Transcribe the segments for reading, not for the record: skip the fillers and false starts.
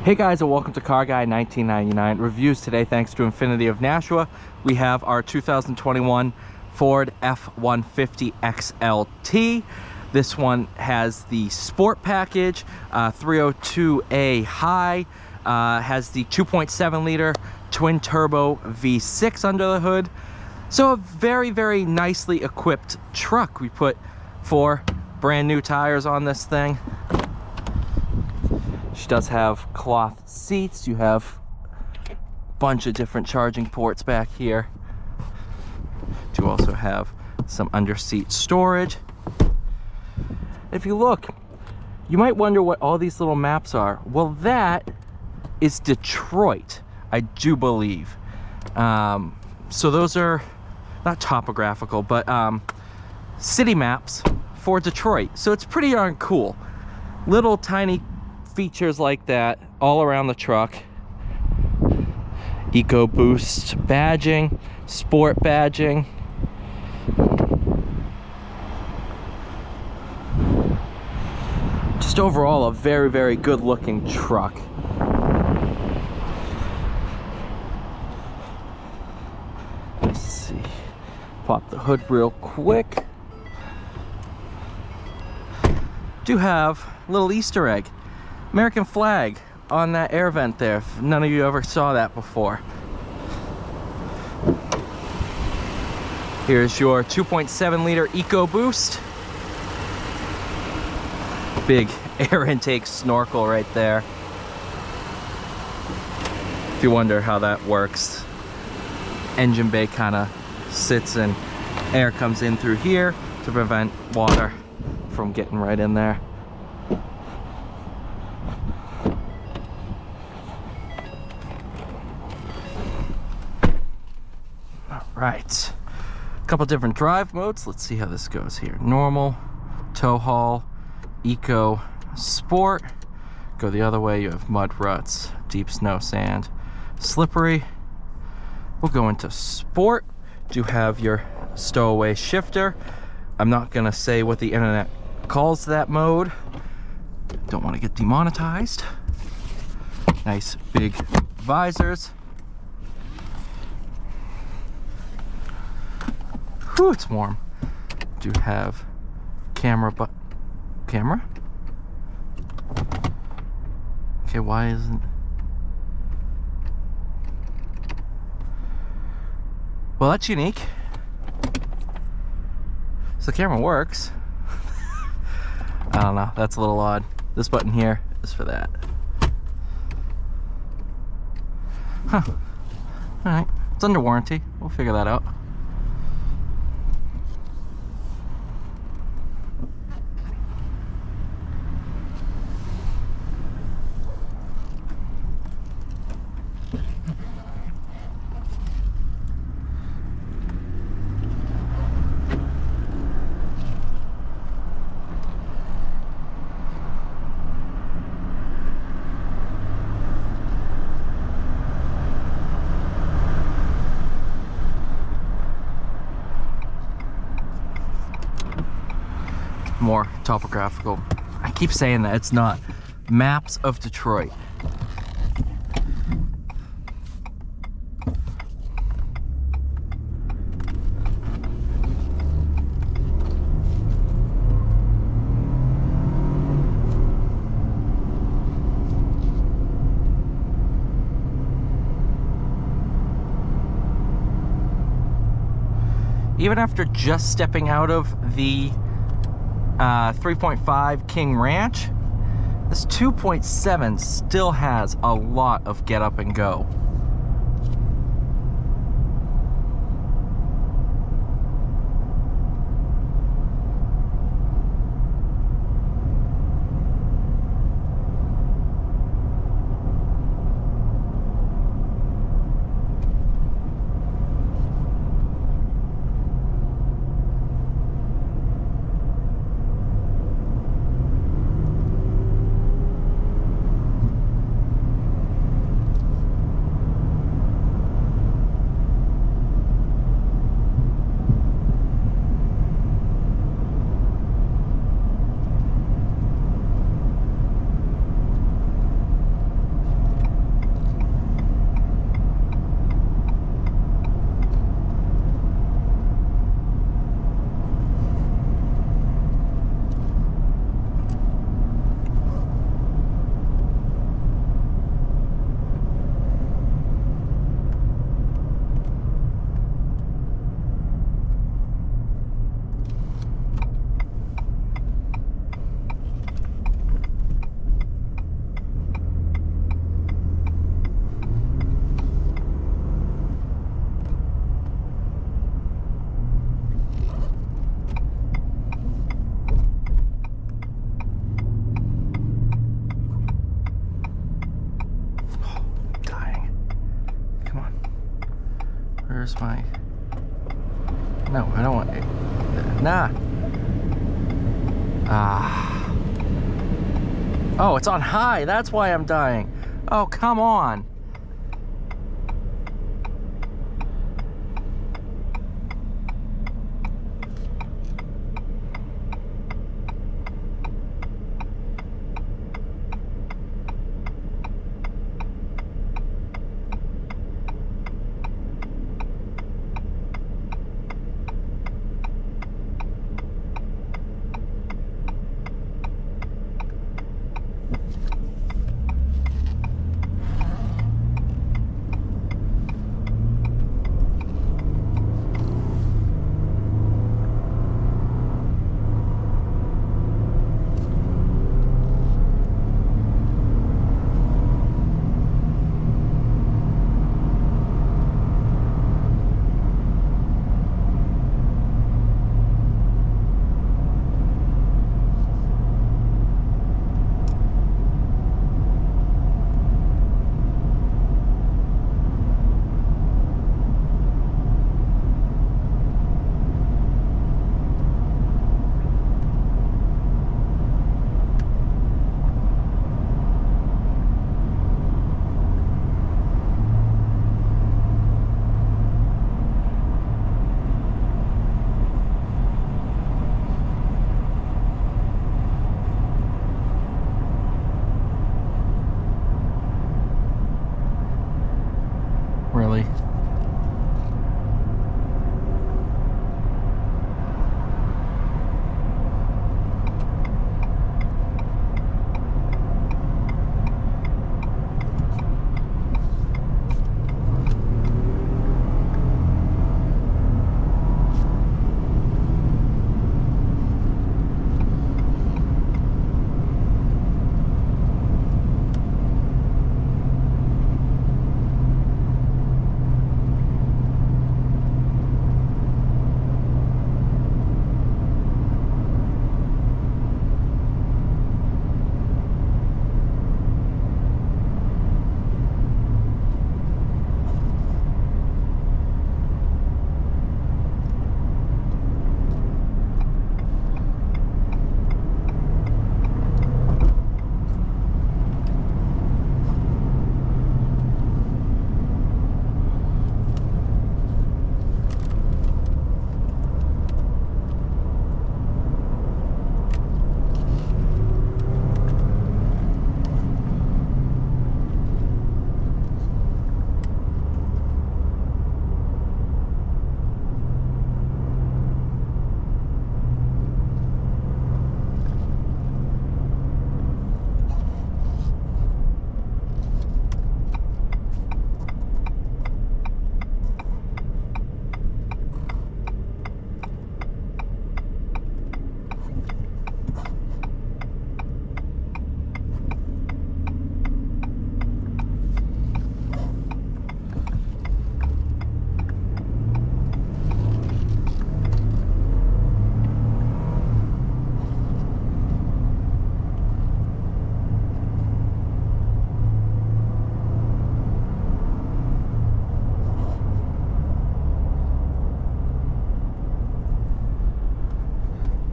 Hey guys, and welcome to Car Guy 1999 reviews. Today, thanks to Infinity of Nashua, we have our 2021 Ford F-150 XLT. This one has the Sport package, 302A high, has the 2.7 liter twin turbo V6 under the hood. So a very, very nicely equipped truck. We put 4 brand new tires on this thing. She does have cloth seats. You have a bunch of different charging ports back here. You also have some under-seat storage. If you look, you might wonder what all these little maps are. Well, that is Detroit, I do believe. So those are not topographical, but city maps for Detroit. So it's pretty darn cool. Little tiny features like that all around the truck. Ecoboost badging, Sport badging. Just overall a very, very good looking truck. Let's see, pop the hood real quick. Do have a little Easter egg. American flag on that air vent there, if none of you ever saw that before. Here's your 2.7 liter Ecoboost. Big air intake snorkel right there. If you wonder how that works, engine bay kind of sits and air comes in through here to prevent water from getting right in there. Right, a couple different drive modes. Let's see how this goes here. Normal, tow haul, eco, sport. Go the other way, you have mud, ruts, deep snow, sand, slippery. We'll go into sport. Do have your stowaway shifter. I'm not gonna say what the internet calls that mode. Don't want to get demonetized. Nice big visors. Whew, it's warm. Do have camera, but camera? Okay, why isn't... Well, that's unique. So the camera works. I don't know, that's a little odd. This button here is for that. Huh. Alright, it's under warranty. We'll figure that out. More topographical. I keep saying that, it's not. Maps of Detroit. Even after just stepping out of the 3.5 King Ranch, this 2.7 still has a lot of get up and go. Where's my... No, I don't want it. Nah. Ah. Oh, it's on high. That's why I'm dying. Oh, come on. Really?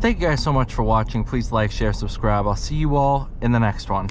Thank you guys so much for watching. Please like, share, subscribe. I'll see you all in the next one.